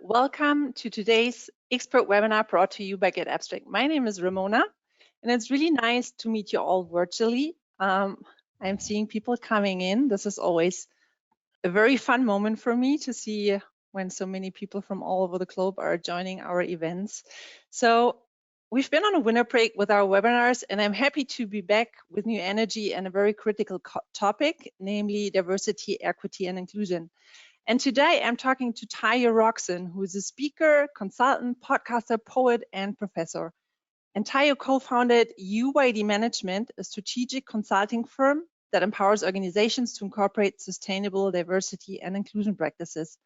welcome to today's expert webinar brought to you by Get Abstract. My name is Ramona, and it's really nice to meet you all virtually. I'm seeing people coming in. This is always a very fun moment for me to see when so many people from all over the globe are joining our events. So we've been on a winter break with our webinars, and I'm happy to be back with new energy and a very critical topic, namely diversity, equity, and inclusion. And today I'm talking to Tayo Rockson, who is a speaker, consultant, podcaster, poet, and professor. And Tayo co-founded UYD Management, a strategic consulting firm that empowers organizations to incorporate sustainable diversity and inclusion practices.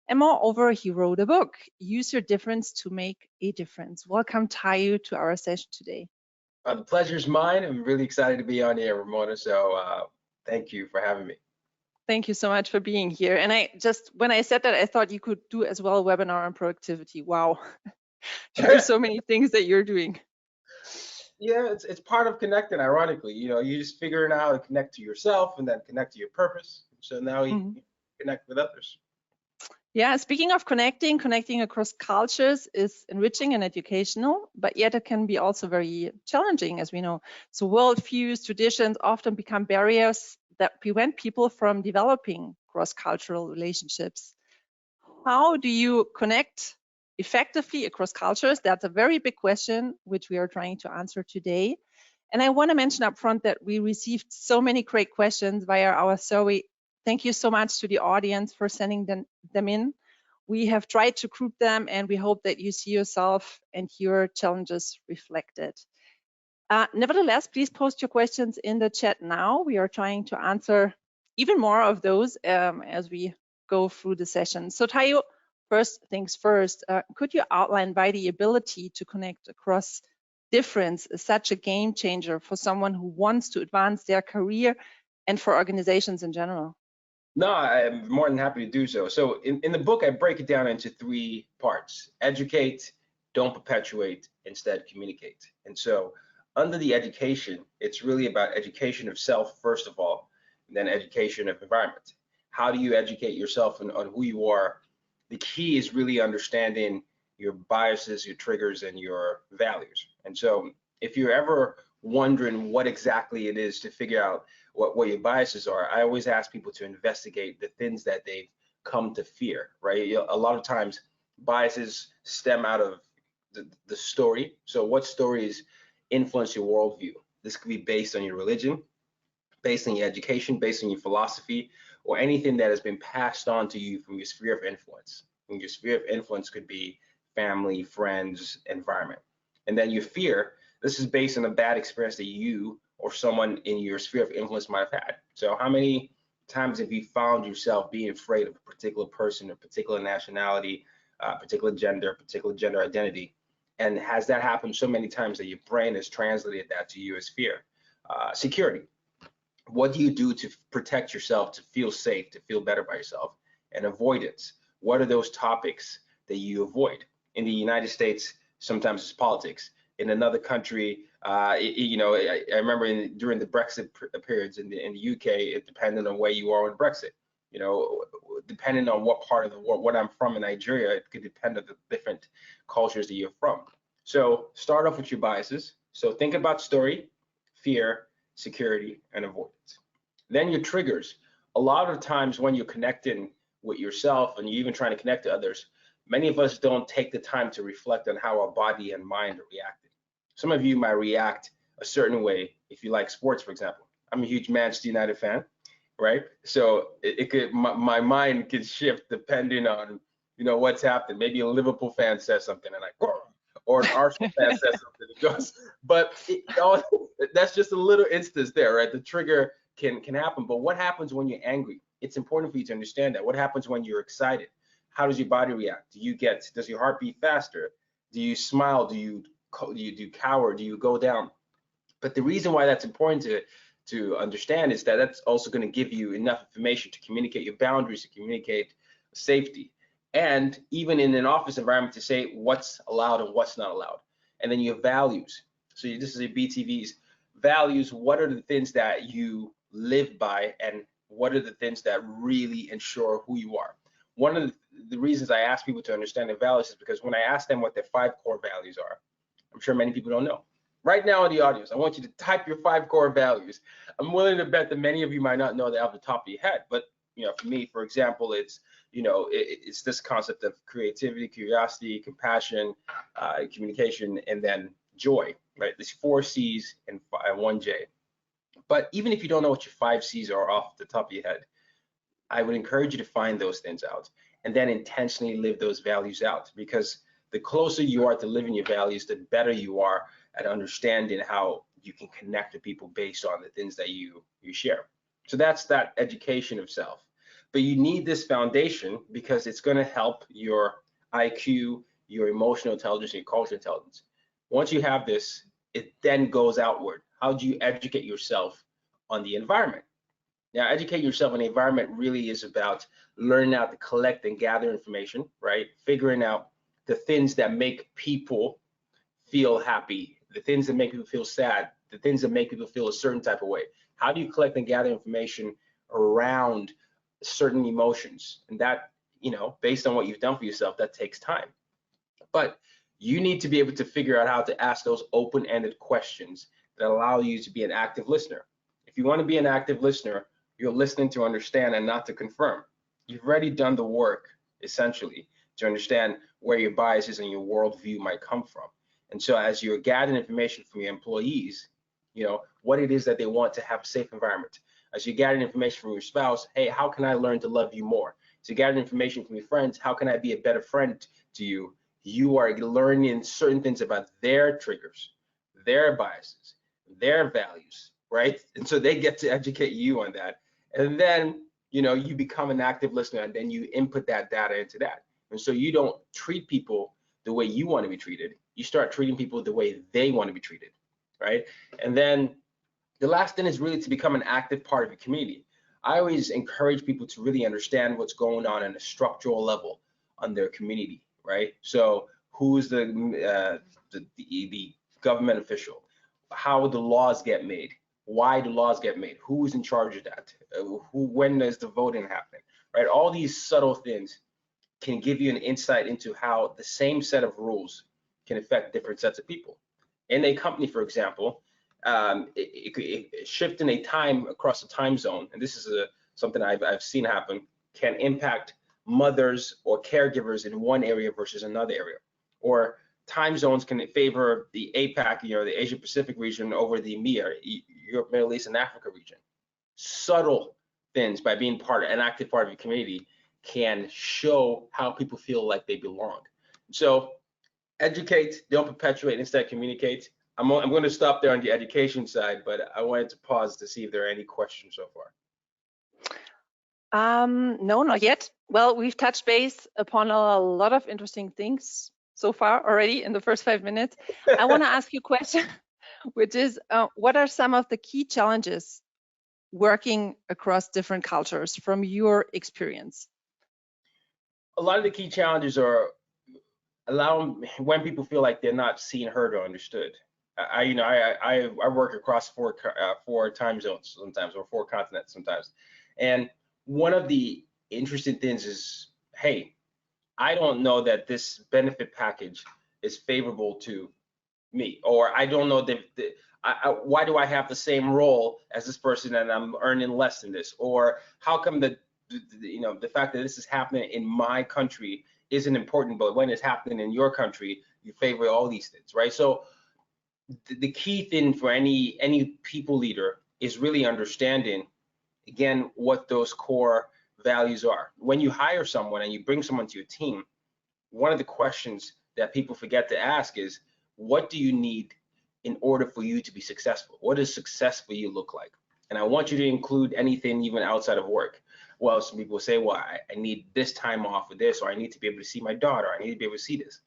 And moreover, he wrote a book, Use Your Difference to Make a Difference. Welcome, Tayo, to our session today. The pleasure's mine. I'm really excited to be on here, Ramona. So thank you for having me. Thank you so much for being here. And when I said that, I thought you could do as well a webinar on productivity. Wow, there are so many things that you're doing. Yeah, it's part of connecting, ironically. You know, you just figuring out how to connect to yourself and then connect to your purpose. So now you connect with others. Yeah, speaking of connecting across cultures is enriching and educational, but yet it can be also very challenging, as we know. So worldviews, traditions often become barriers that prevent people from developing cross-cultural relationships. How do you connect effectively across cultures? That's a very big question, which we are trying to answer today. And I want to mention up front that we received so many great questions via our survey. Thank you so much to the audience for sending them in. We have tried to group them, and we hope that you see yourself and your challenges reflected. Nevertheless, please post your questions in the chat now. We are trying to answer even more of those as we go through the session. So Tayo, first things first, could you outline why the ability to connect across difference is such a game changer for someone who wants to advance their career and for organizations in general? No, I'm more than happy to do so. So in the book, I break it down into 3 parts: educate, don't perpetuate, instead communicate. And so under the education, it's really about education of self, first of all, and then education of environment. How do you educate yourself on who you are? The key is really understanding your biases, your triggers, and your values. And so if you're ever wondering what exactly it is to figure out what your biases are, I always ask people to investigate the things that they've come to fear, right? A lot of times biases stem out of the story. So what stories influence your worldview? This could be based on your religion, based on your education, based on your philosophy, or anything that has been passed on to you from your sphere of influence. And your sphere of influence could be family, friends, environment. And then your fear, this is based on a bad experience that you or someone in your sphere of influence might have had. So how many times have you found yourself being afraid of a particular person, a particular nationality, particular gender identity? And has that happened so many times that your brain has translated that to you as fear? Security. What do you do to protect yourself, to feel safe, to feel better by yourself? And avoidance. What are those topics that you avoid? In the United States, sometimes it's politics. In another country, you know, I remember during the Brexit periods in the UK, it depended on where you are in Brexit. You know, depending on what part of the world, what I'm from in Nigeria, it could depend on the different cultures that you're from. So start off with your biases. So think about story, fear, security, and avoidance. Then your triggers. A lot of times when you're connecting with yourself and you're even trying to connect to others, many of us don't take the time to reflect on how our body and mind are reacting. Some of you might react a certain way if you like sports, for example. I'm a huge Manchester United fan, right? So it could, my mind could shift depending on, you know, what's happening. Maybe a Liverpool fan says something and I, or an Arsenal fan says something, it goes. But that's just a little instance there, right? The trigger can happen. But what happens when you're angry? It's important for you to understand that. What happens when you're excited? How does your body react? Does your heart beat faster? Do you smile? Do you cower? Do you go down? But the reason why that's important to understand is that that's also going to give you enough information to communicate your boundaries, to communicate safety, and even in an office environment to say what's allowed and what's not allowed. And then your values. So this is your BTVs. Values, what are the things that you live by and what are the things that really ensure who you are? One of the reasons I ask people to understand their values is because when I ask them what their 5 core values are, I'm sure many people don't know. Right now in the audience, I want you to type your 5 core values. I'm willing to bet that many of you might not know that off the top of your head, but for me, for example, it's it's this concept of creativity, curiosity, compassion, communication, and then joy, right? There's 4 C's and 1 J. But even if you don't know what your 5 C's are off the top of your head, I would encourage you to find those things out and then intentionally live those values out, because the closer you are to living your values, the better you are at understanding how you can connect with people based on the things that you share. So that's that education of self. But you need this foundation because it's going to help your IQ, your emotional intelligence, and your cultural intelligence. Once you have this, it then goes outward. How do you educate yourself on the environment? Now, educating yourself on the environment really is about learning how to collect and gather information, right? Figuring out the things that make people feel happy, the things that make people feel sad, the things that make people feel a certain type of way. How do you collect and gather information around certain emotions? And that, based on what you've done for yourself, that takes time. But you need to be able to figure out how to ask those open-ended questions that allow you to be an active listener. If you want to be an active listener, you're listening to understand and not to confirm. You've already done the work, essentially, to understand where your biases and your worldview might come from. And so as you're gathering information from your employees, what it is that they want to have a safe environment. As you're gathering information from your spouse, hey, how can I learn to love you more? As you're gathering information from your friends, how can I be a better friend to you? You are learning certain things about their triggers, their biases, their values, right? And so they get to educate you on that. And then, you become an active listener, and then you input that data into that. And so you don't treat people the way you want to be treated. You start treating people the way they want to be treated, right? And then the last thing is really to become an active part of your community. I always encourage people to really understand what's going on a structural level on their community, right? So who's the government official, how the laws get made, why the laws get made, who's in charge of that, when is the voting happening, right? All these subtle things can give you an insight into how the same set of rules can affect different sets of people. In a company, for example, shifting a time across a time zone, and this is something I've seen happen, can impact mothers or caregivers in one area versus another area. Or time zones can favor the APAC, the Asia Pacific region over the EMEA, Europe, Middle East, and Africa region. Subtle things by being an active part of your community can show how people feel like they belong. So educate, don't perpetuate, instead communicate. I'm going to stop there on the education side, but I wanted to pause to see if there are any questions so far. No, not yet. Well, we've touched base upon a lot of interesting things so far already in the first 5 minutes. I want to ask you a question, which is, what are some of the key challenges working across different cultures from your experience? A lot of the key challenges are when people feel like they're not seen, heard, or understood. I work across four time zones sometimes, or 4 continents sometimes, and one of the interesting things is, hey, I don't know that this benefit package is favorable to me, or I don't know that why do I have the same role as this person and I'm earning less than this, or how come the fact that this is happening in my country isn't important, but when it's happening in your country, you favor all these things, right? So the key thing for any people leader is really understanding, again, what those core values are. When you hire someone and you bring someone to your team, one of the questions that people forget to ask is, what do you need in order for you to be successful? What does success for you look like? And I want you to include anything even outside of work. Well, some people say, well, I need this time off for this, or I need to be able to see my daughter, I need to be able to see this.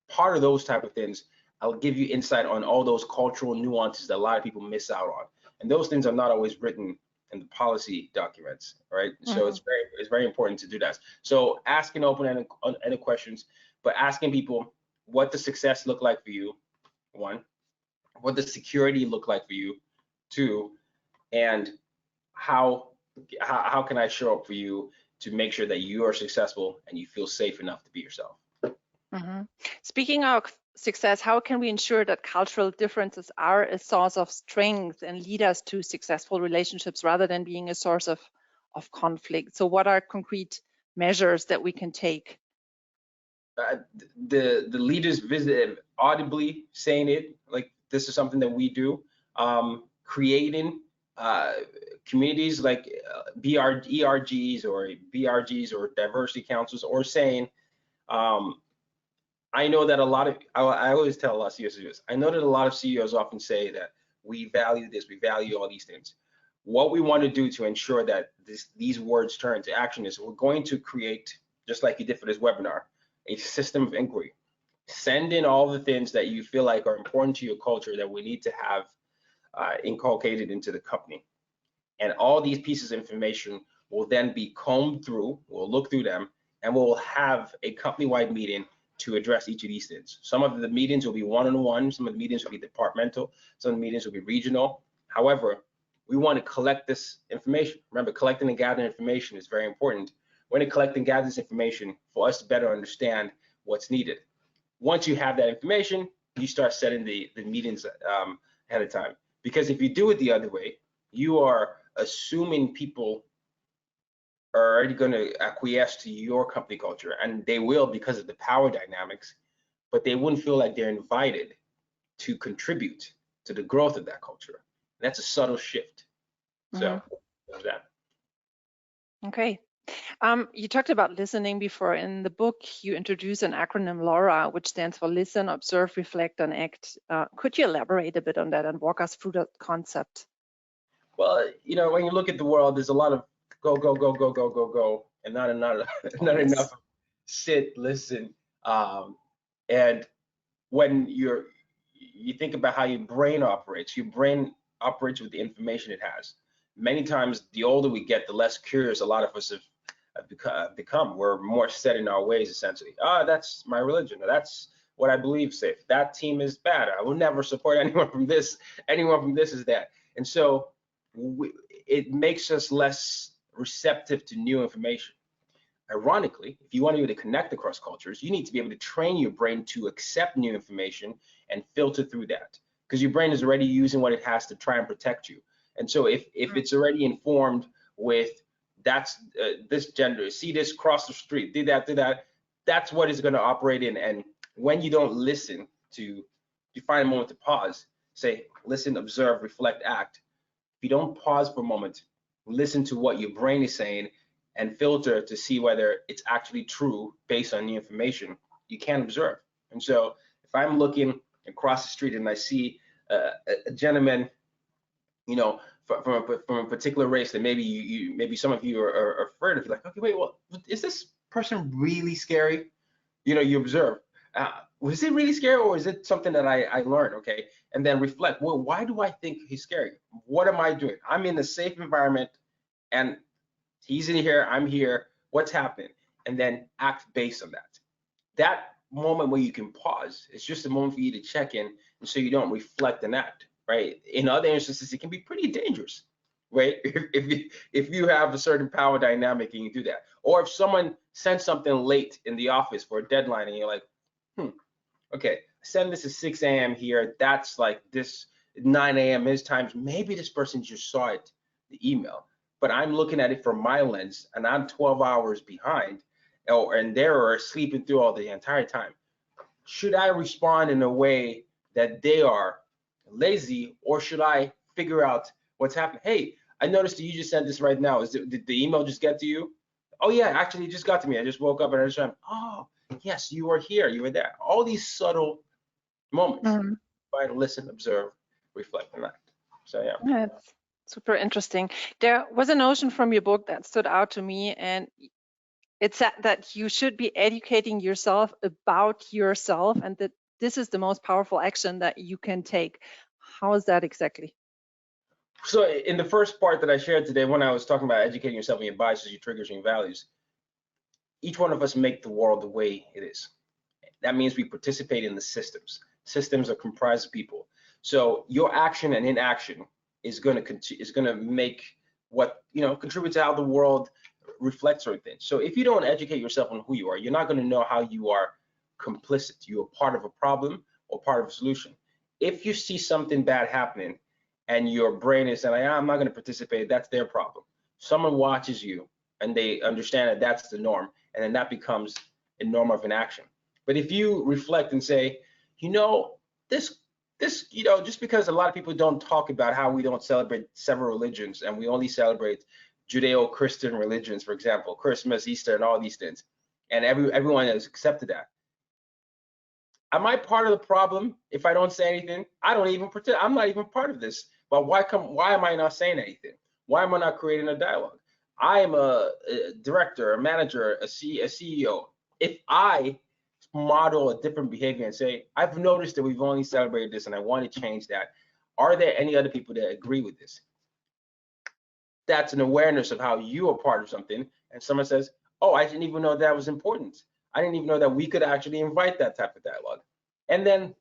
Part of those type of things, I'll give you insight on all those cultural nuances that a lot of people miss out on. And those things are not always written in the policy documents, right? Mm-hmm. So it's very important to do that. So asking open-ended questions, but asking people, what does success look like for you? 1, what does security look like for you? 2, and how can I show up for you to make sure that you are successful and you feel safe enough to be yourself. Mm-hmm. Speaking of success, how can we ensure that cultural differences are a source of strength and lead us to successful relationships rather than being a source of conflict? So what are concrete measures that we can take? The leaders visit audibly saying it, like this is something that we do, creating communities like ERGs or diversity councils, or saying, I know that a lot of, I always tell a lot of CEOs, I know that a lot of CEOs often say that we value this, we value all these things. What we want to do to ensure that these words turn into action is we're going to create, just like you did for this webinar, a system of inquiry. Send in all the things that you feel like are important to your culture that we need to have inculcated into the company. And all these pieces of information will then be combed through, we'll look through them, and we'll have a company-wide meeting to address each of these things. Some of the meetings will be one-on-one, some of the meetings will be departmental, some of the meetings will be regional. However, we want to collect this information. Remember, collecting and gathering information is very important. We're going to collect and gather this information for us to better understand what's needed. Once you have that information, you start setting the meetings ahead of time. Because if you do it the other way, you are assuming people are already going to acquiesce to your company culture, and they will because of the power dynamics, but they wouldn't feel like they're invited to contribute to the growth of that culture. And that's a subtle shift. So there's that. Okay. You talked about listening before. In the book, you introduce an acronym LAURA, which stands for Listen, Observe, Reflect, and Act. Could you elaborate a bit on that and walk us through that concept? Well, you know, when you look at the world, there's a lot of go, go, go, go, go, go, go, and not enough sit, listen. And when you think about how your brain operates with the information it has. Many times, the older we get, the less curious a lot of us have become. We're more set in our ways, essentially. That's my religion, or that's what I believe safe. That team is bad. I will never support anyone from this. Anyone from this is that. And so it makes us less receptive to new information. Ironically, if you want to be able to connect across cultures, you need to be able to train your brain to accept new information and filter through that, because your brain is already using what it has to try and protect you. And so if it's already informed with that's this gender, see this, cross the street, do that, that's what it's going to operate in. And when you don't listen you find a moment to pause, say, listen, observe, reflect, act. If you don't pause for a moment, listen to what your brain is saying and filter to see whether it's actually true based on the information, you can't observe. And so if I'm looking across the street and I see a gentleman, you know, from a particular race that maybe some of you are afraid of, like, okay, wait, well, is this person really scary? You know, you observe. Was it really scary, or is it something that I learned? Okay, and then reflect. Well, why do I think he's scary? What am I doing? I'm in a safe environment, and he's in here. I'm here. What's happening? And then act based on that. That moment where you can pause, it's just a moment for you to check in, and so you don't reflect and act. Right? In other instances, it can be pretty dangerous. Right? If you have a certain power dynamic and you do that, or if someone sends something late in the office for a deadline, and you're like, okay, send this at 6 a.m. here. That's like this 9 a.m. his times. Maybe this person just saw it, the email, but I'm looking at it from my lens, and I'm 12 hours behind, and they're sleeping through all the entire time. Should I respond in a way that they are lazy, or should I figure out what's happening? Hey, I noticed that you just sent this right now. Did the email just get to you? Oh yeah, actually it just got to me. I just woke up and I just went, oh yes, you were here, you were there. All these subtle moments. Try to listen, observe, reflect, and act. So yeah. That's super interesting. There was a notion from your book that stood out to me, and it said that you should be educating yourself about yourself, and that this is the most powerful action that you can take. How is that exactly? So in the first part that I shared today, when I was talking about educating yourself on your biases, your triggers, and your values, each one of us make the world the way it is. That means we participate in the systems. Systems are comprised of people. So your action and inaction is going to make what, you know, contribute to how the world reflect certain things. So if you don't educate yourself on who you are, you're not going to know how you are complicit. You are part of a problem or part of a solution. If you see something bad happening and your brain is saying, I'm not going to participate, that's their problem. Someone watches you and they understand that that's the norm, and then that becomes a norm of inaction. But if you reflect and say, this, just because a lot of people don't talk about how we don't celebrate several religions and we only celebrate Judeo-Christian religions, for example, Christmas, Easter, and all these things, and everyone has accepted that. Am I part of the problem if I don't say anything? I don't even pretend. I'm not even part of this. But why am I not saying anything? Why am I not creating a dialogue? I am a director, a manager, a CEO. If I model a different behavior and say, I've noticed that we've only celebrated this and I want to change that, are there any other people that agree with this? That's an awareness of how you are part of something. And someone says, oh, I didn't even know that was important. I didn't even know that we could actually invite that type of dialogue. And then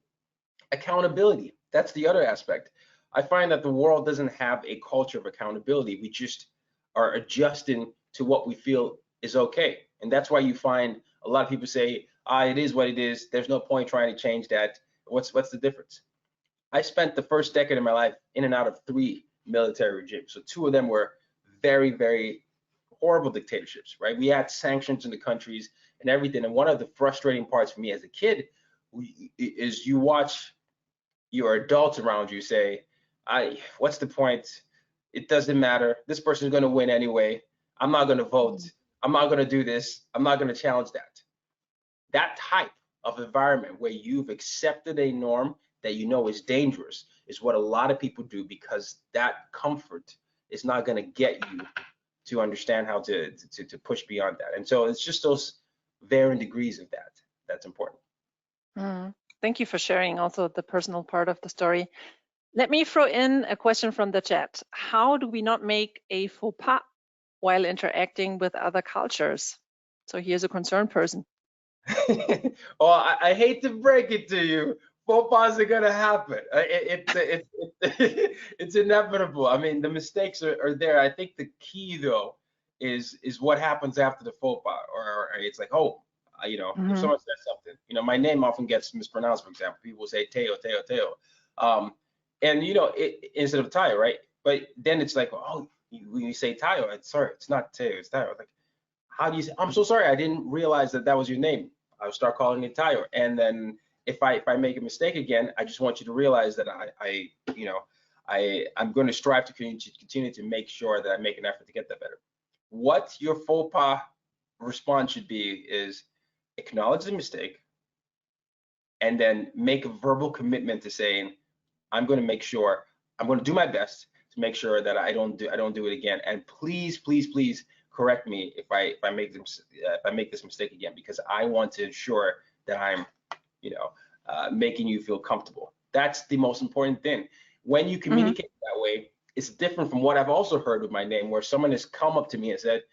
accountability. That's the other aspect. I find that the world doesn't have a culture of accountability. We just are adjusting to what we feel is okay. And that's why you find a lot of people say, it is what it is. There's no point trying to change that. What's the difference? I spent the first decade of my life in and out of 3 military regimes. So 2 of them were very, very horrible dictatorships, right? We had sanctions in the countries and everything. And one of the frustrating parts for me as a kid is you watch your adults around you say, what's the point? It doesn't matter. This person is going to win anyway. I'm not going to vote. I'm not going to do this. I'm not going to challenge that. That type of environment where you've accepted a norm that you know is dangerous is what a lot of people do, because that comfort is not going to get you to understand how to push beyond that. And so it's just those varying degrees of that that's important. Thank you for sharing also the personal part of the story. Let me throw in a question from the chat. How do we not make a faux pas while interacting with other cultures? So here's a concerned person. Well, I hate to break it to you, faux pas are gonna happen. It's inevitable. I mean, the mistakes are there. I think the key though is what happens after the faux pas, or it's like, if someone says something, my name often gets mispronounced. For example, people say Tayo, and instead of Tayo, right? But then it's like, when you say Tayo, sorry, it's not Tayo, it's Tayo. Like, how do you say? I'm so sorry, I didn't realize that was your name. I'll start calling it Tayo, and then if I make a mistake again, I just want you to realize that I'm going to strive to continue to make sure that I make an effort to get that better. What your faux pas response should be is acknowledge the mistake, and then make a verbal commitment to saying, I'm going to make sure, I'm going to do my best to make sure that I don't do it again. And please correct me if I make this mistake again, because I want to ensure that I'm making you feel comfortable. That's the most important thing. When you communicate that way, it's different from what I've also heard with my name, where someone has come up to me and said,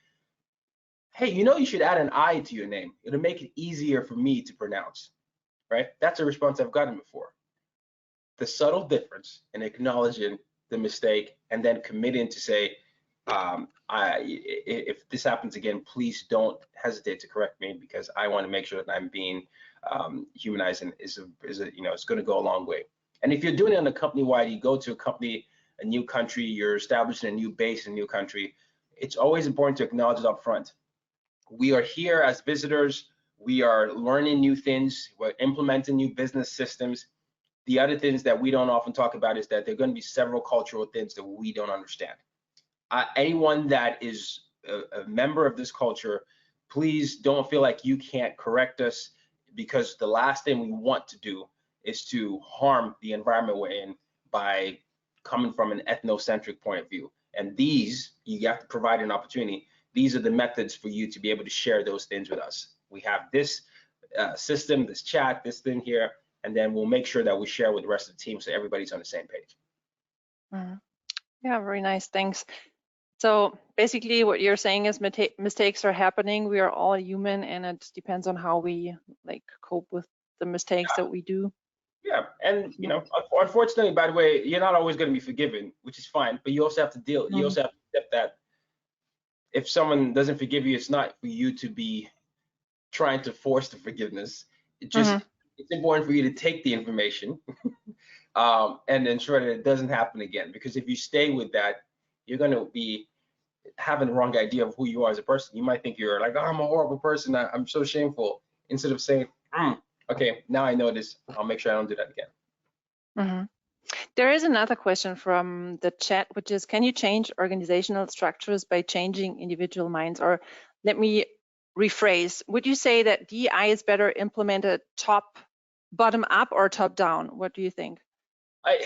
hey, you should add an I to your name. It'll make it easier for me to pronounce, right? That's a response I've gotten before. The subtle difference in acknowledging the mistake and then committing to say, if this happens again, please don't hesitate to correct me, because I want to make sure that I'm being humanized, and it's going to go a long way. And if you're doing it on a company-wide, you go to a company, a new country, you're establishing a new base in a new country, it's always important to acknowledge it up front. We are here as visitors. We are learning new things. We're implementing new business systems. The other things that we don't often talk about is that there are going to be several cultural things that we don't understand. Anyone that is a member of this culture, please don't feel like you can't correct us, because the last thing we want to do is to harm the environment we're in by coming from an ethnocentric point of view. And you have to provide an opportunity. These are the methods for you to be able to share those things with us. We have this system, this chat, this thing here, and then we'll make sure that we share with the rest of the team so everybody's on the same page. Yeah, very nice, thanks. So basically what you're saying is mistakes are happening. We are all human, and it depends on how we cope with the mistakes that we do. Yeah, and unfortunately, by the way, you're not always going to be forgiven, which is fine, but you also have to deal, you also have to accept that if someone doesn't forgive you, it's not for you to be trying to force the forgiveness. It just it's important for you to take the information and ensure that it doesn't happen again. Because if you stay with that, you're going to be having the wrong idea of who you are as a person. You might think you're like, oh, I'm a horrible person. I'm so shameful. Instead of saying, okay, now I know this. I'll make sure I don't do that again. There is another question from the chat, which is, can you change organizational structures by changing individual minds? Or let me rephrase, would you say that DEI is better implemented bottom up or top down? What do you think? I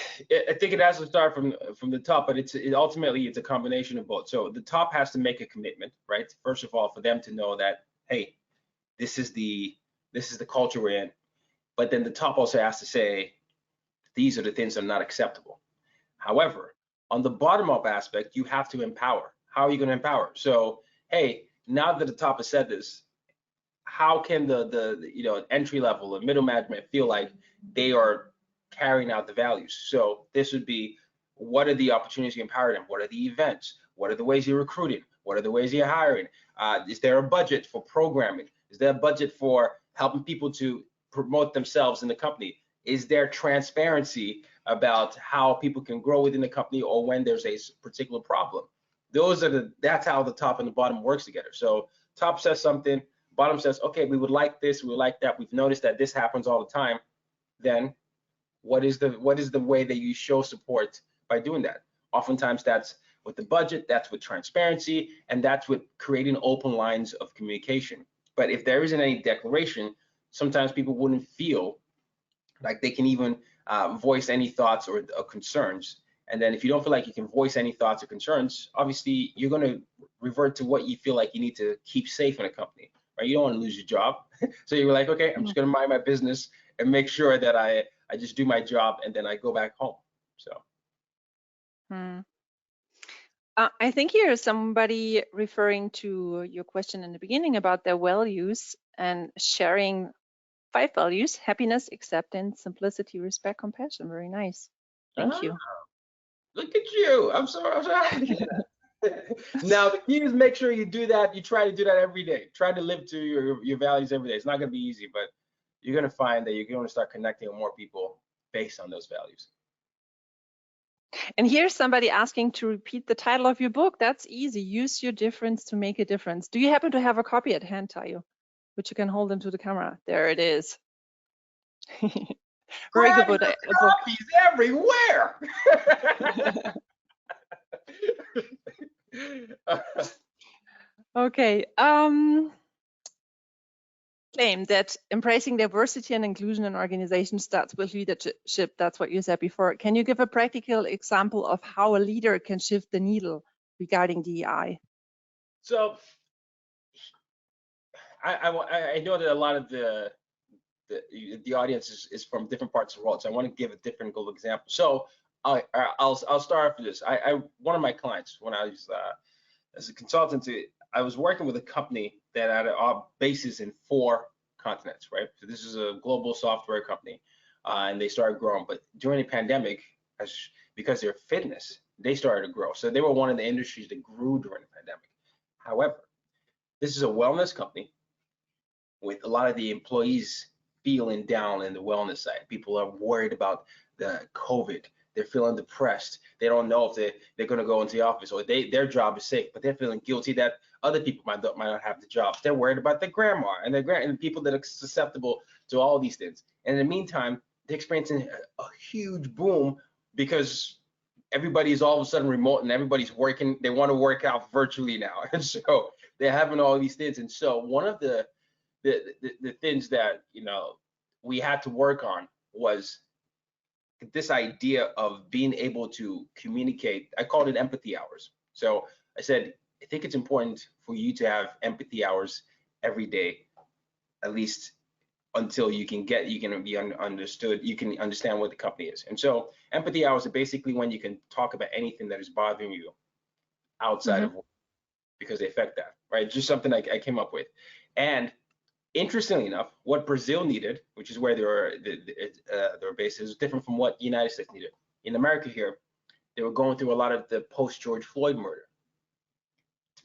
think it has to start from the top, but ultimately it's a combination of both. So the top has to make a commitment, right? First of all, for them to know that, hey, this is the culture we're in. But then the top also has to say, these are the things that are not acceptable. However, on the bottom up aspect, you have to empower. How are you going to empower? So, hey, now that the top has said this, how can the entry level and middle management feel like they are carrying out the values? So this would be, what are the opportunities to empower them? What are the events? What are the ways you're recruiting? What are the ways you're hiring? Is there a budget for programming? Is there a budget for helping people to promote themselves in the company? Is there transparency about how people can grow within the company or when there's a particular problem? That's how the top and the bottom works together. So top says something, bottom says, okay, we would like this, we would like that. We've noticed that this happens all the time. Then what is the way that you show support by doing that? Oftentimes that's with the budget, that's with transparency, and that's with creating open lines of communication. But if there isn't any declaration, sometimes people wouldn't feel like they can even voice any thoughts or concerns. And then if you don't feel like you can voice any thoughts or concerns, obviously you're going to revert to what you feel like you need to keep safe in a company, right? You don't want to lose your job. So you're like, okay, I'm just going to mind my business and make sure that I just do my job and then I go back home. So. I think here is somebody referring to your question in the beginning about their values and sharing 5 values: happiness, acceptance, simplicity, respect, compassion. Very nice. Thank you. Look at you. I'm so happy. Now the key is make sure you do that. You try to do that every day. Try to live to your values every day. It's not going to be easy, but you're going to find that you're going to start connecting with more people based on those values. And here's somebody asking to repeat the title of your book. That's easy. Use your difference to make a difference. Do you happen to have a copy at hand, Tayo, which you can hold into the camera? There it is. Very good book. Copies everywhere. Okay. Claim that embracing diversity and inclusion in organizations starts with leadership. That's what you said before. Can you give a practical example of how a leader can shift the needle regarding DEI? So I know that a lot of the audience is from different parts of the world, so I want to give a different example. So I'll start off with this. One of my clients, when I was as a consultant, I was working with a company that had a bases in 4 continents, right? So this is a global software company, and they started growing. But during the pandemic, because of their fitness, they started to grow. So they were one of the industries that grew during the pandemic. However, this is a wellness company with a lot of the employees feeling down in the wellness side. People are worried about the COVID. They're feeling depressed. They don't know if they're going to go into the office, or their job is safe, but they're feeling guilty that other people might not have the jobs. They're worried about their grandma and people that are susceptible to all these things. And in the meantime, they're experiencing a huge boom because everybody is all of a sudden remote and everybody's working. They want to work out virtually now, and so they're having all these things. And so one of the things that we had to work on was this idea of being able to communicate. I called it empathy hours. So I said, I think it's important for you to have empathy hours every day, at least until you can be understood, you can understand what the company is. And so empathy hours are basically when you can talk about anything that is bothering you outside of work, because they affect that, right? Just something I came up with. And interestingly enough, what Brazil needed, which is where their base is, different from what the United States needed. In America here, they were going through a lot of the post-George Floyd murder.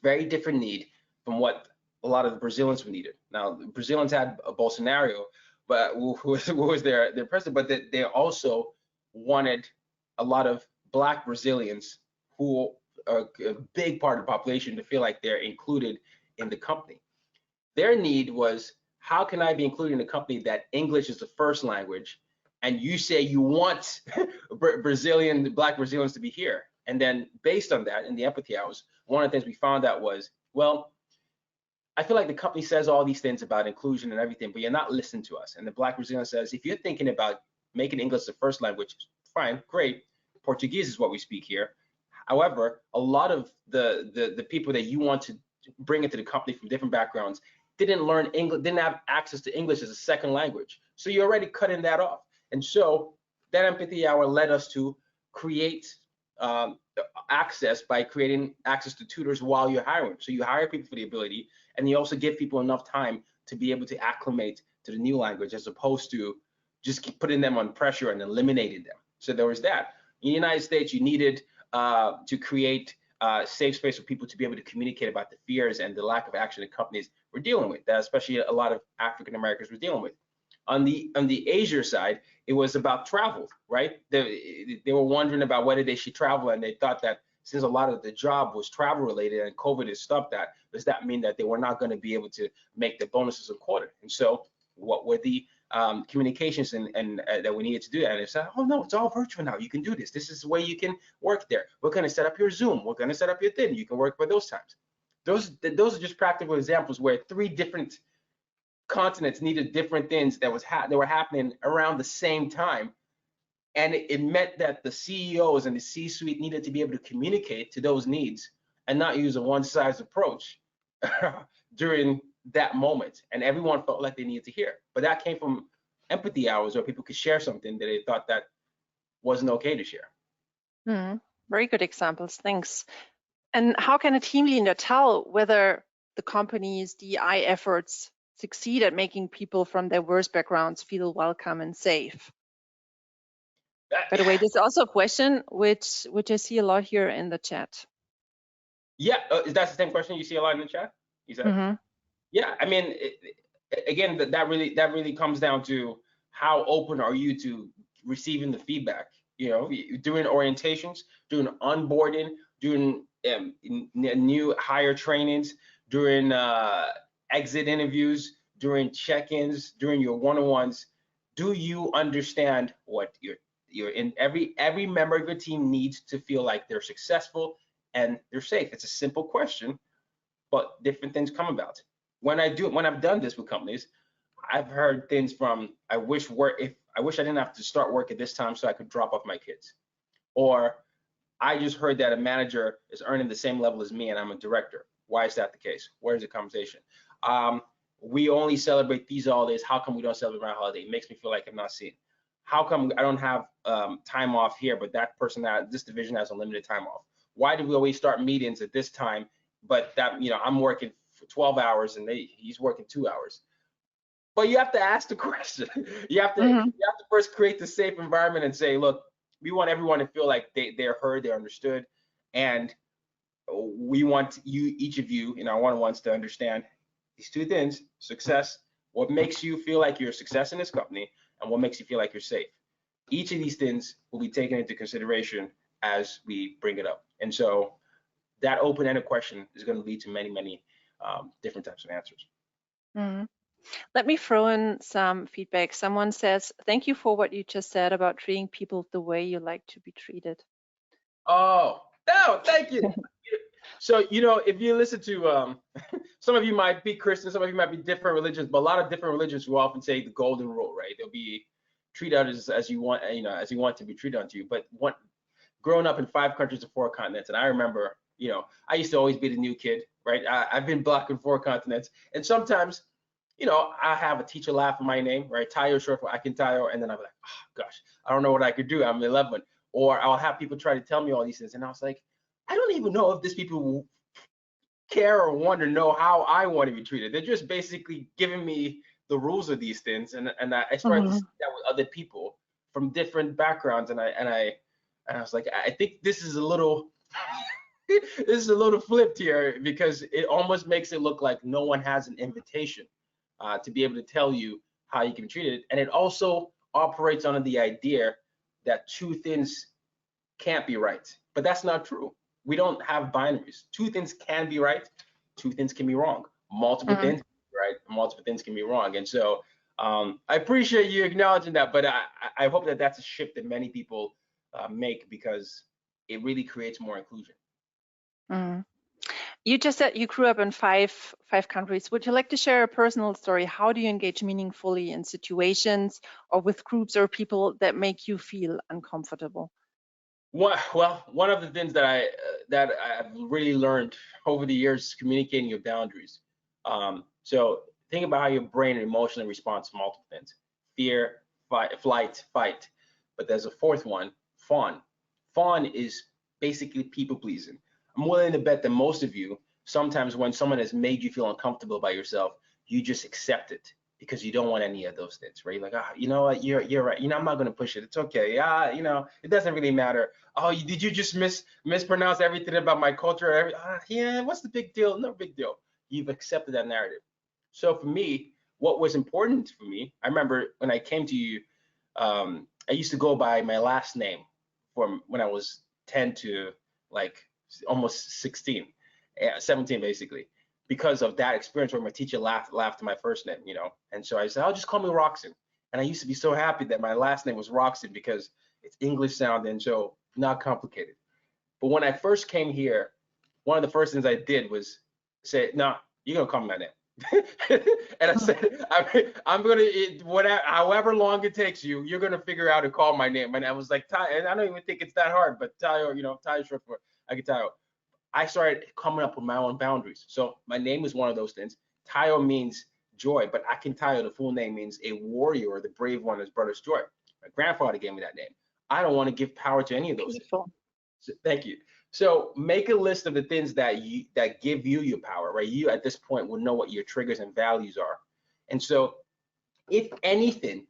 very different need from what a lot of the Brazilians needed. Now, the Brazilians had a Bolsonaro, but who was their president, but they also wanted a lot of Black Brazilians who are a big part of the population to feel like they're included in the company. Their need was, how can I be included in a company that English is the first language, and you say you want Black Brazilians to be here? And then based on that, in the empathy hours, one of the things we found out was, well, I feel like the company says all these things about inclusion and everything, but you're not listening to us. And the Black Brazilian says, if you're thinking about making English the first language, fine, great. Portuguese is what we speak here. However, a lot of the people that you want to bring into the company from different backgrounds didn't learn English, didn't have access to English as a second language. So you're already cutting that off. And so that empathy hour led us to create access by creating access to tutors while you're hiring. So you hire people for the ability, and you also give people enough time to be able to acclimate to the new language, as opposed to just keep putting them on pressure and eliminating them. So there was that. In the United States, you needed to create a safe space for people to be able to communicate about the fears and the lack of action that companies were dealing with, that especially a lot of African Americans were dealing with. On the Asia side, it was about travel, right? They were wondering about whether they should travel, and they thought that since a lot of the job was travel related and COVID has stopped that, does that mean that they were not going to be able to make the bonuses a quarter? And so what were the communications and that we needed to do that? And they said, oh no, it's all virtual now. You can do this. This is the way you can work there. We're going to set up your Zoom. We're going to set up your thing. You can work by those times. Those are just practical examples where 3 different continents needed different things that were happening around the same time. And it meant that the CEOs and the C-suite needed to be able to communicate to those needs and not use a one-size approach during that moment. And everyone felt like they needed to hear. But that came from empathy hours, where people could share something that they thought that wasn't okay to share. Very good examples, thanks. And how can a team leader tell whether the company's DEI efforts succeed at making people from diverse backgrounds feel welcome and safe? By the way, this is also a question which I see a lot here in the chat. Yeah, is that the same question you see a lot in the chat? Yeah, I mean, again, that really comes down to how open are you to receiving the feedback. You know, doing orientations, doing onboarding, doing new hire trainings, during exit interviews, during check-ins, during your one-on-ones. Do you understand what you're in? Every member of your team needs to feel like they're successful and they're safe. It's a simple question, but different things come about. When I've done this with companies, I've heard things from, I wish I didn't have to start work at this time so I could drop off my kids. Or I just heard that a manager is earning the same level as me and I'm a director. Why is that the case? Where's the conversation? We only celebrate these holidays. How come we don't celebrate my holiday? It makes me feel like I'm not seen. How come I don't have time off here, but this division has unlimited time off? Why do we always start meetings at this time, but that, you know, I'm working for 12 hours and he's working 2 hours? But you have to ask the question. You have to first create the safe environment and say, look, we want everyone to feel like they're heard, they're understood, and we want each of you in our one-on-ones to understand these 2 things: success, what makes you feel like you're a success in this company, and what makes you feel like you're safe. Each of these things will be taken into consideration as we bring it up. And so that open-ended question is going to lead to many, many different types of answers. Let me throw in some feedback. Someone says, thank you for what you just said about treating people the way you like to be treated. Oh, no, thank you. So, you know, if you listen to, some of you might be Christian, some of you might be different religions, but a lot of different religions will often say the golden rule, right? They'll be treat others as you want, you know, as you want to be treated unto you. But growing up in 5 countries and 4 continents, and I remember, you know, I used to always be the new kid, right? I've been Black in 4 continents, and sometimes, you know, I have a teacher laugh at my name, right? Tayo, short for I can Tayo, and then I'm like, oh gosh, I don't know what I could do. I'm 11. Or I'll have people try to tell me all these things, and I was like, I don't even know if these people care or want to know how I want to be treated. They're just basically giving me the rules of these things, and I started to see that with other people from different backgrounds, and I was like, I think this is a little this is a little flipped here because it almost makes it look like no one has an invitation to be able to tell you how you can treat it. And it also operates under the idea that two things can't be right, but that's not true. We don't have binaries. Two things can be right, two things can be wrong. Multiple things, right? Multiple things can be wrong. And so I appreciate you acknowledging that, but I hope that that's a shift that many people make, because it really creates more inclusion. You just said you grew up in five countries. Would you like to share a personal story? How do you engage meaningfully in situations or with groups or people that make you feel uncomfortable? Well, one of the things that I've really learned over the years is communicating your boundaries. So think about how your brain emotionally responds to multiple things: fear, flight, fight. But there's a fourth one, fawn. Fawn is basically people pleasing. I'm willing to bet that most of you, sometimes when someone has made you feel uncomfortable by yourself, you just accept it because you don't want any of those things, right? You're like, you know what, you're right. I'm not gonna push it. It's okay. It doesn't really matter. Oh, did you just mispronounce everything about my culture? Yeah, what's the big deal? No big deal. You've accepted that narrative. So for me, what was important for me, I remember when I came to you, I used to go by my last name from when I was 10 to like almost 16, 17 basically, because of that experience where my teacher laughed at my first name, and so I said, "I'll just call me Rockson." And I used to be so happy that my last name was Rockson because it's English sounding, so not complicated. But when I first came here, one of the first things I did was say, "No, you're gonna call me my name." And I said, I'm gonna, whatever, however long it takes you're gonna figure out to call my name. And I was like, Ty, and I don't even think it's that hard, but Tayo, Tayo short for Tayo. I started coming up with my own boundaries. So my name is one of those things. Tayo means joy, but Tayo, the full name, means a warrior or the brave one, his brother's joy. My grandfather gave me that name. I don't want to give power to any of those things. So, thank you. So make a list of the things that give you your power, right? You at this point will know what your triggers and values are. And so if anything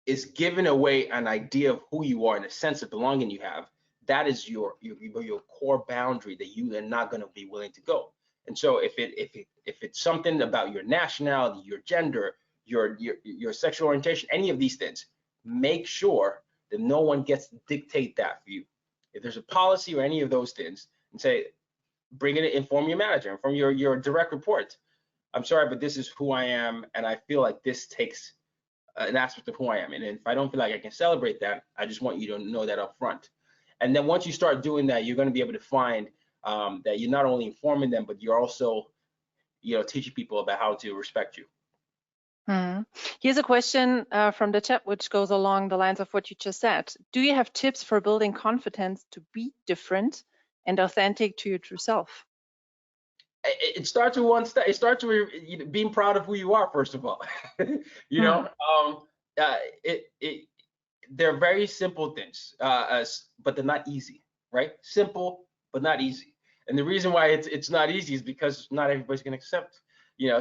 is giving away an idea of who you are and a sense of belonging you have, that is your core boundary that you are not going to be willing to go. And so if it's something about your nationality, your gender, your sexual orientation, any of these things, make sure that no one gets to dictate that for you. If there's a policy or any of those things, and say, bring it, inform your manager, inform your direct report. I'm sorry, but this is who I am, and I feel like this takes an aspect of who I am. And if I don't feel like I can celebrate that, I just want you to know that up front. And then once you start doing that, you're going to be able to find that you're not only informing them, but you're also, teaching people about how to respect you. Here's a question from the chat, which goes along the lines of what you just said. Do you have tips for building confidence to be different and authentic to your true self? It starts with one step. It starts with being proud of who you are, first of all. They're very simple things, but they're not easy, right? Simple, but not easy. And the reason why it's not easy is because not everybody's going to accept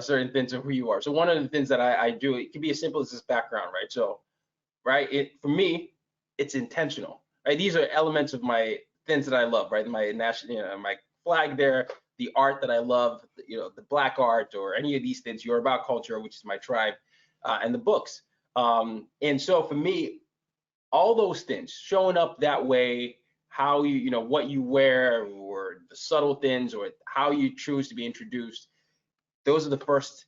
certain things of who you are. So one of the things that I do, it can be as simple as this background, right? So, right, for me, it's intentional, right? These are elements of my things that I love, right? My national, my flag there, the art that I love, the Black art or any of these things, Yoruba culture, which is my tribe, and the books. And so for me, all those things showing up that way, how what you wear, or the subtle things, or how you choose to be introduced, those are the first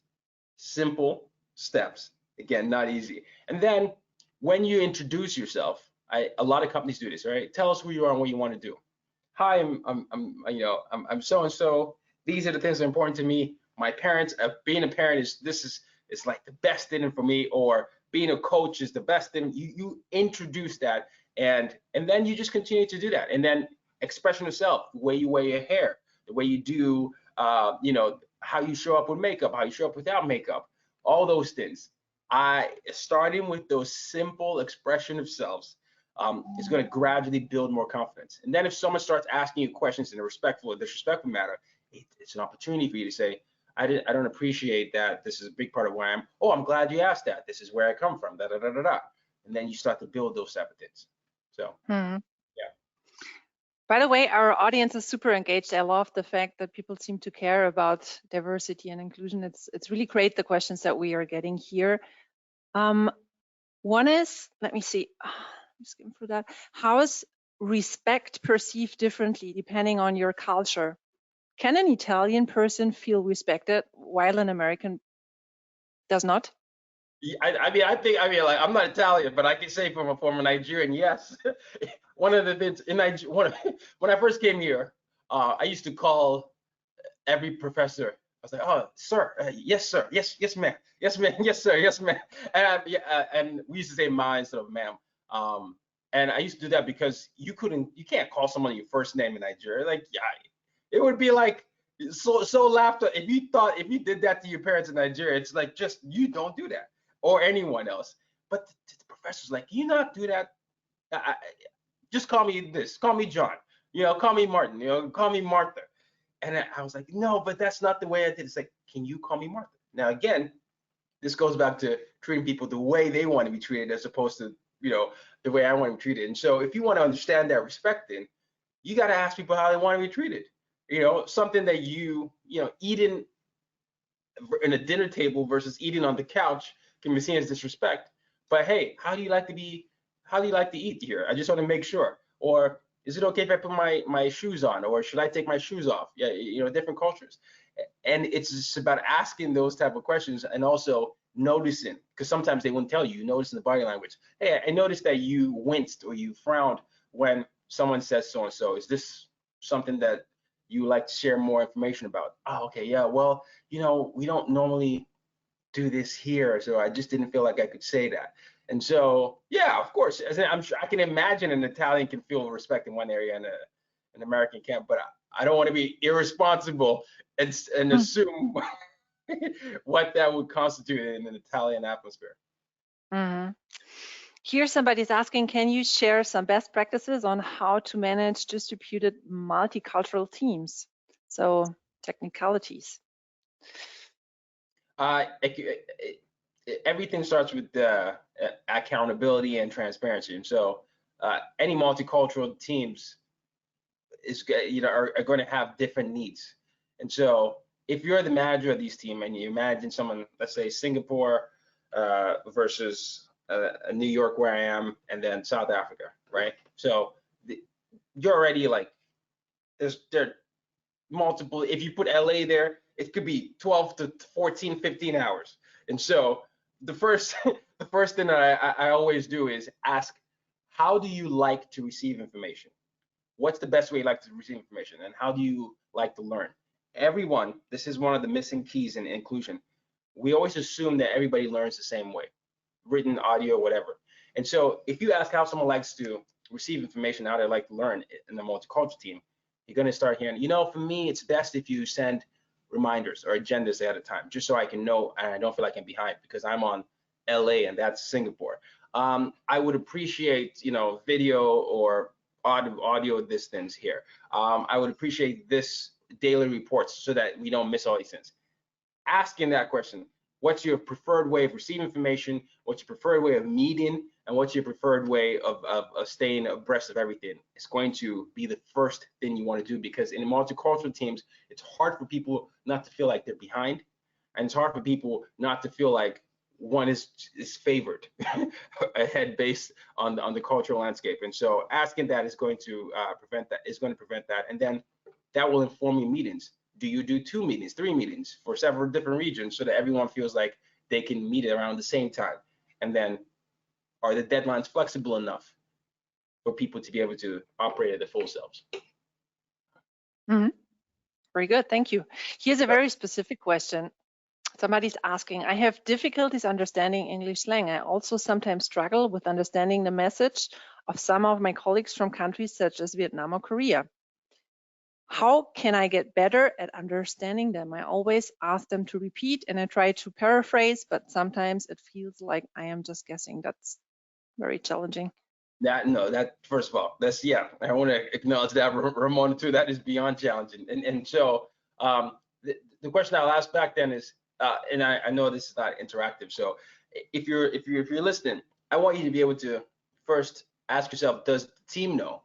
simple steps. Again, not easy. And then when you introduce yourself, a lot of companies do this, right? Tell us who you are and what you want to do. Hi, I'm so and so. These are the things that are important to me. My parents, being a parent is like the best thing for me, or being a coach is the best thing. You introduce that, and then you just continue to do that. And then expression of self, the way you wear your hair, the way you do, how you show up with makeup, how you show up without makeup, all those things. Starting with those simple expression of selves is going to gradually build more confidence. And then if someone starts asking you questions in a respectful or disrespectful manner, it's an opportunity for you to say, I don't appreciate that. This is a big part of who I am. Oh, I'm glad you asked that. This is where I come from. Da da da da da. And then you start to build those type of things. So, yeah. By the way, our audience is super engaged. I love the fact that people seem to care about diversity and inclusion. It's really great, the questions that we are getting here. One is, let me see, I'm skipping through that. How is respect perceived differently depending on your culture? Can an Italian person feel respected while an American does not? I mean, like, I'm not Italian, but I can say from a former Nigerian, yes. One of the things in Nigeria, when I first came here, I used to call every professor. I was like, "Oh, sir, yes, sir, yes, ma'am, yes, ma'am, yes, sir, yes, ma'am," and we used to say "ma" instead of "ma'am." And I used to do that because you can't call someone your first name in Nigeria. Like, yeah, it would be like so laughter if you did that to your parents in Nigeria. It's like, just, you don't do that, or anyone else. But the professor's like, "You not do that. Just call me this. Call me John. Call me Martin. Call me Martha." And I was like, "No, but that's not the way I did it." It's like, "Can you call me Martha?" Now, again, this goes back to treating people the way they want to be treated as opposed to, the way I want to be treated. And so if you want to understand that respect, then you got to ask people how they want to be treated. Something that eating in a dinner table versus eating on the couch can be seen as disrespect. But hey, how do you like to eat here? I just want to make sure. Or is it okay if I put my shoes on, or should I take my shoes off? Yeah, different cultures. And it's just about asking those type of questions, and also noticing, because sometimes they wouldn't tell you. You notice in the body language. Hey, I noticed that you winced or you frowned when someone says so and so. Is this something that you like to share more information about? Oh, okay, yeah. Well, we don't normally do this here, so I just didn't feel like I could say that. And so, yeah, of course, I'm sure I can imagine an Italian can feel respect in one area and an American can't. But I don't want to be irresponsible and assume what that would constitute in an Italian atmosphere. Here, somebody's asking, can you share some best practices on how to manage distributed multicultural teams? So, technicalities. Everything starts with accountability and transparency. And so any multicultural teams are going to have different needs. And so if you're the manager of these teams and you imagine someone, let's say Singapore versus New York, where I am, and then South Africa, right? So you're already like, there are multiple. If you put LA there, it could be 12 to 14, 15 hours. And so the first thing that I always do is ask, how do you like to receive information? What's the best way you like to receive information? And how do you like to learn? Everyone, this is one of the missing keys in inclusion. We always assume that everybody learns the same way, written, audio, whatever. And so if you ask how someone likes to receive information, how they like to learn in the multicultural team, you're going to start hearing, for me, it's best if you send reminders or agendas ahead of time, just so I can know and I don't feel like I'm behind because I'm on LA and that's Singapore. I would appreciate, video or audio distance here. I would appreciate this daily reports so that we don't miss all these things. Asking that question, what's your preferred way of receiving information? What's your preferred way of meeting? And what's your preferred way of staying abreast of everything? It's going to be the first thing you want to do, because in multicultural teams, it's hard for people not to feel like they're behind. And it's hard for people not to feel like one is favored ahead based on the cultural landscape. And so asking that is going to prevent that. And then that will inform your meetings. Do you do 2 meetings, 3 meetings for several different regions so that everyone feels like they can meet around the same time? And then are the deadlines flexible enough for people to be able to operate at their full selves? Very good, thank you. Here's a very specific question. Somebody's asking, I have difficulties understanding English slang. I also sometimes struggle with understanding the message of some of my colleagues from countries such as Vietnam or Korea. How can I get better at understanding them? I always ask them to repeat and I try to paraphrase, but sometimes it feels like I am just guessing. That's very challenging. That first of all, I want to acknowledge that, Ramona, too. That is beyond challenging. And so the question I'll ask back then is, and I know this is not interactive, so if you're listening, I want you to be able to first ask yourself, does the team know?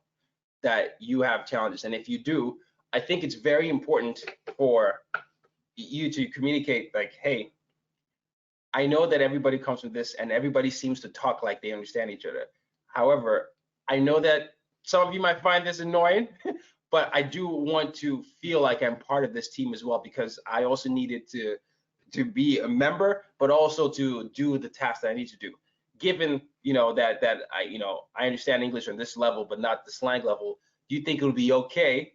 that you have challenges. And if you do, I think it's very important for you to communicate like, hey, I know that everybody comes with this and everybody seems to talk like they understand each other. However, I know that some of you might find this annoying, but I do want to feel like I'm part of this team as well, because I also needed to be a member, but also to do the tasks that I need to do. Given, that I understand English on this level, but not the slang level, do you think it would be okay,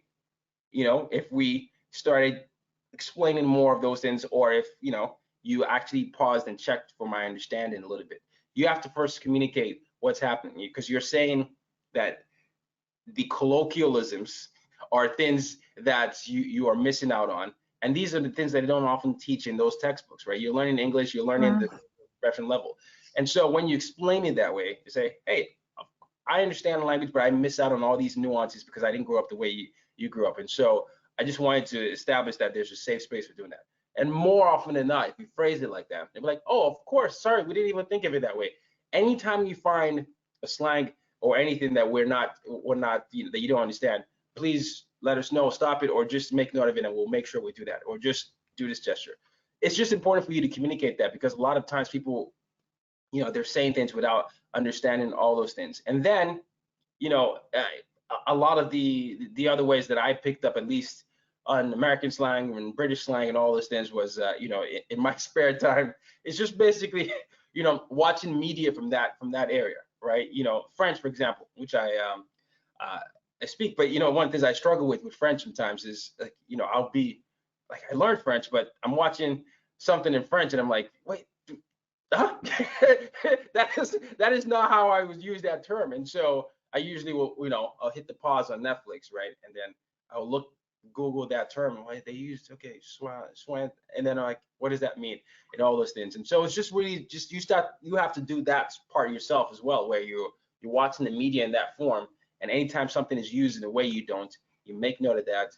if we started explaining more of those things, or if, you actually paused and checked for my understanding a little bit? You have to first communicate what's happening, because you're saying that the colloquialisms are things that you are missing out on. And these are the things that they don't often teach in those textbooks, right? You're learning English, you're learning the expression level. And so when you explain it that way, you say, hey, I understand the language, but I miss out on all these nuances because I didn't grow up the way you grew up. And so I just wanted to establish that there's a safe space for doing that. And more often than not, if you phrase it like that, they'll be like, oh, of course, sorry, we didn't even think of it that way. Anytime you find a slang or anything that we're not that you don't understand, please let us know, stop it, or just make note of it and we'll make sure we do that, or just do this gesture. It's just important for you to communicate that, because a lot of times people, they're saying things without understanding all those things. And then, a lot of the other ways that I picked up, at least on American slang and British slang and all those things, was, in my spare time, it's just basically, watching media from that area, right? French, for example, which I speak, but one of the things I struggle with French sometimes is, like, I'll be like, I learned French, but I'm watching something in French and I'm like, wait, huh? that is not how I would use that term. And so I usually will, I'll hit the pause on Netflix, right? And then I'll Google that term, like, they used, okay, swan, and then I'm like, what does that mean? And all those things. And so it's just really you have to do that part yourself as well, where you're watching the media in that form. And anytime something is used in a way you don't, you make note of that,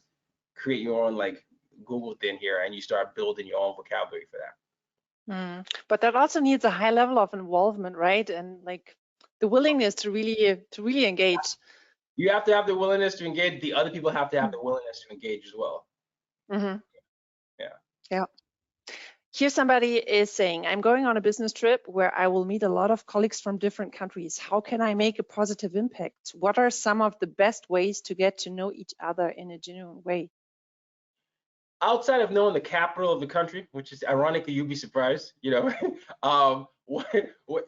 create your own like Google thing here, and you start building your own vocabulary for that. But that also needs a high level of involvement, right? And like the willingness to really engage. You have to have the willingness to engage. The other people have to have the willingness to engage as well. Yeah. Here somebody is saying, I'm going on a business trip where I will meet a lot of colleagues from different countries. How can I make a positive impact? What are some of the best ways to get to know each other in a genuine way? Outside of knowing the capital of the country, which is ironically, you'd be surprised,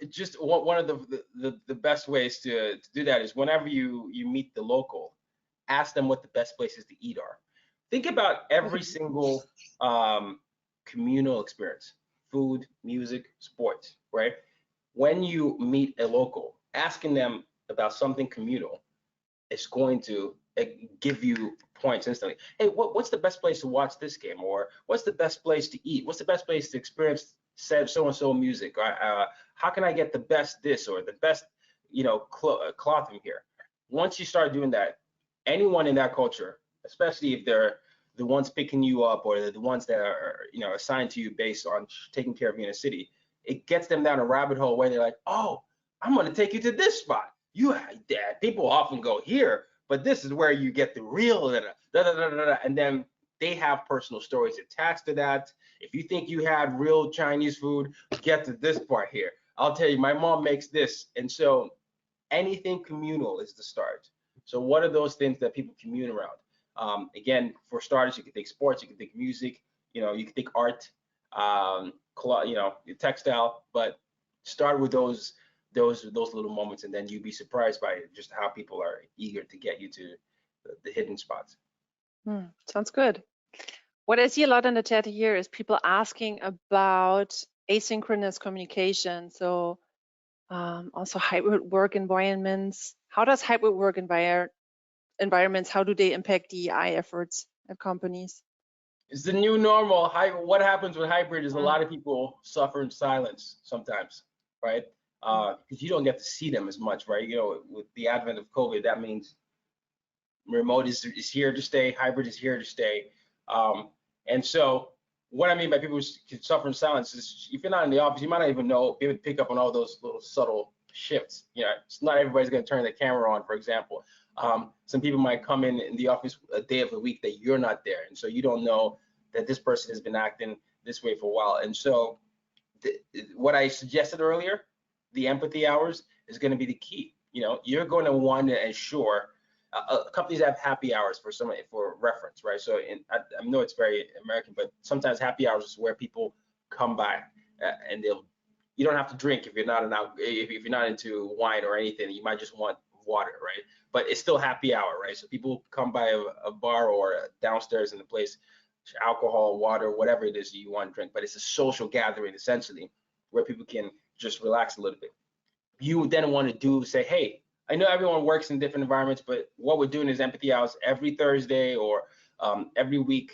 just one of the best ways to do that is whenever you meet the local, ask them what the best places to eat are. Think about every single communal experience: food, music, sports, right? When you meet a local, asking them about something communal is going to give you points instantly. Hey, what's the best place to watch this game? Or what's the best place to eat? What's the best place to experience so-and-so music? Or how can I get the best this or the best, clothing here? Once you start doing that, anyone in that culture, especially if they're the ones picking you up or the ones that are, assigned to you based on taking care of you in a city, it gets them down a rabbit hole where they're like, oh, I'm going to take you to this spot. People often go here, but this is where you get the real and then they have personal stories attached to that. If you think you had real Chinese food, get to this part here. I'll tell you, my mom makes this. And so anything communal is the start. So what are those things that people commune around? Again, for starters, you can think sports, you can think music, you can think art, textile, but start with those little moments, and then you'd be surprised by just how people are eager to get you to the hidden spots. Sounds good. What I see a lot in the chat here is people asking about asynchronous communication. So also hybrid work environments. How does hybrid work environments, how do they impact DEI efforts at companies? It's the new normal. What happens with hybrid is a lot of people suffer in silence sometimes, right? Because you don't get to see them as much, right? With the advent of COVID, that means remote is here to stay, hybrid is here to stay. And so what I mean by people who suffer in silence is, if you're not in the office, you might not even be able to pick up on all those little subtle shifts. It's not everybody's going to turn the camera on, for example. Some people might come in the office a day of the week that you're not there, and so you don't know that this person has been acting this way for a while. And so what I suggested earlier, the empathy hours, is going to be the key. You're going to want to ensure companies have happy hours for reference, right? So I know it's very American, but sometimes happy hours is where people come by and you don't have to drink if you're not if you're not into wine or anything. You might just want water, right? But it's still happy hour, right? So people come by a bar or downstairs in the place, alcohol, water, whatever it is you want to drink, but it's a social gathering essentially where people can just relax a little bit. You then want to say, hey, I know everyone works in different environments, but what we're doing is empathy hours every Thursday or every week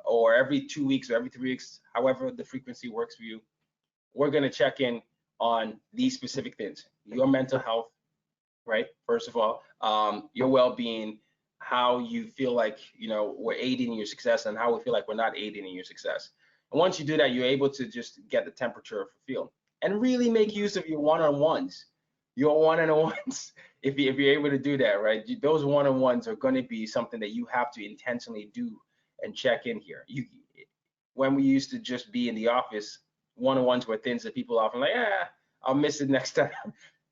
or every 2 weeks or every 3 weeks, however the frequency works for you. We're going to check in on these specific things: your mental health, right? First of all, your well-being, how you feel like we're aiding in your success, and how we feel like we're not aiding in your success. And once you do that, you're able to just get the temperature of the field and really make use of your one-on-ones. If you're able to do that, right? Those one-on-ones are going to be something that you have to intentionally do and check in here. When we used to just be in the office, one-on-ones were things that people often like, I'll miss it next time.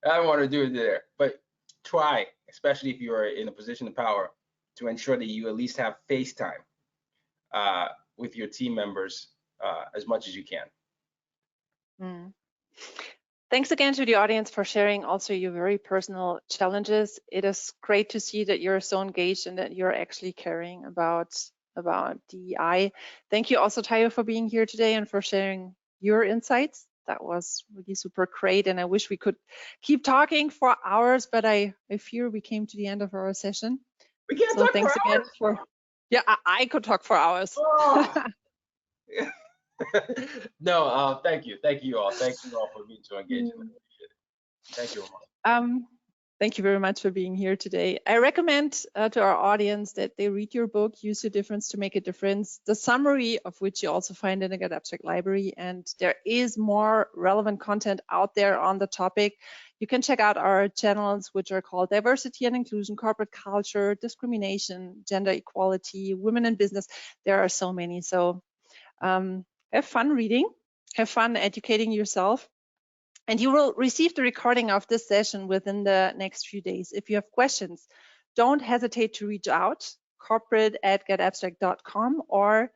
I don't want to do it there. But try, especially if you're in a position of power, to ensure that you at least have FaceTime with your team members as much as you can. Thanks again to the audience for sharing also your very personal challenges. It is great to see that you're so engaged and that you're actually caring about DEI. Thank you also, Tayo, for being here today and for sharing your insights. That was really super great, and I wish we could keep talking for hours, but I fear we came to the end of our session. We can't talk thanks for again hours. for I could talk for hours. Oh. No, thank you all. Thank you all for being so engaged. Thank you. Thank you very much for being here today. I recommend to our audience that they read your book, Use Your Difference to Make a Difference, the summary of which you also find in the Get Abstract library. And there is more relevant content out there on the topic. You can check out our channels, which are called Diversity and Inclusion, Corporate Culture, Discrimination, Gender Equality, Women in Business. There are so many. So have fun reading, have fun educating yourself. And you will receive the recording of this session within the next few days. If you have questions, don't hesitate to reach out, corporate@getabstract.com or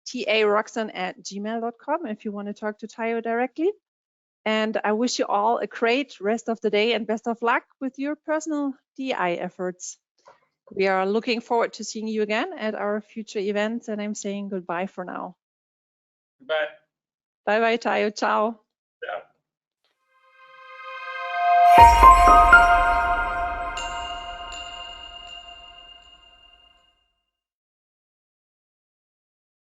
tarockson@gmail.com if you want to talk to Tayo directly. And I wish you all a great rest of the day and best of luck with your personal DEI efforts. We are looking forward to seeing you again at our future events, and I'm saying goodbye for now. Goodbye. Bye-bye, Tayo. Ciao. Ciao.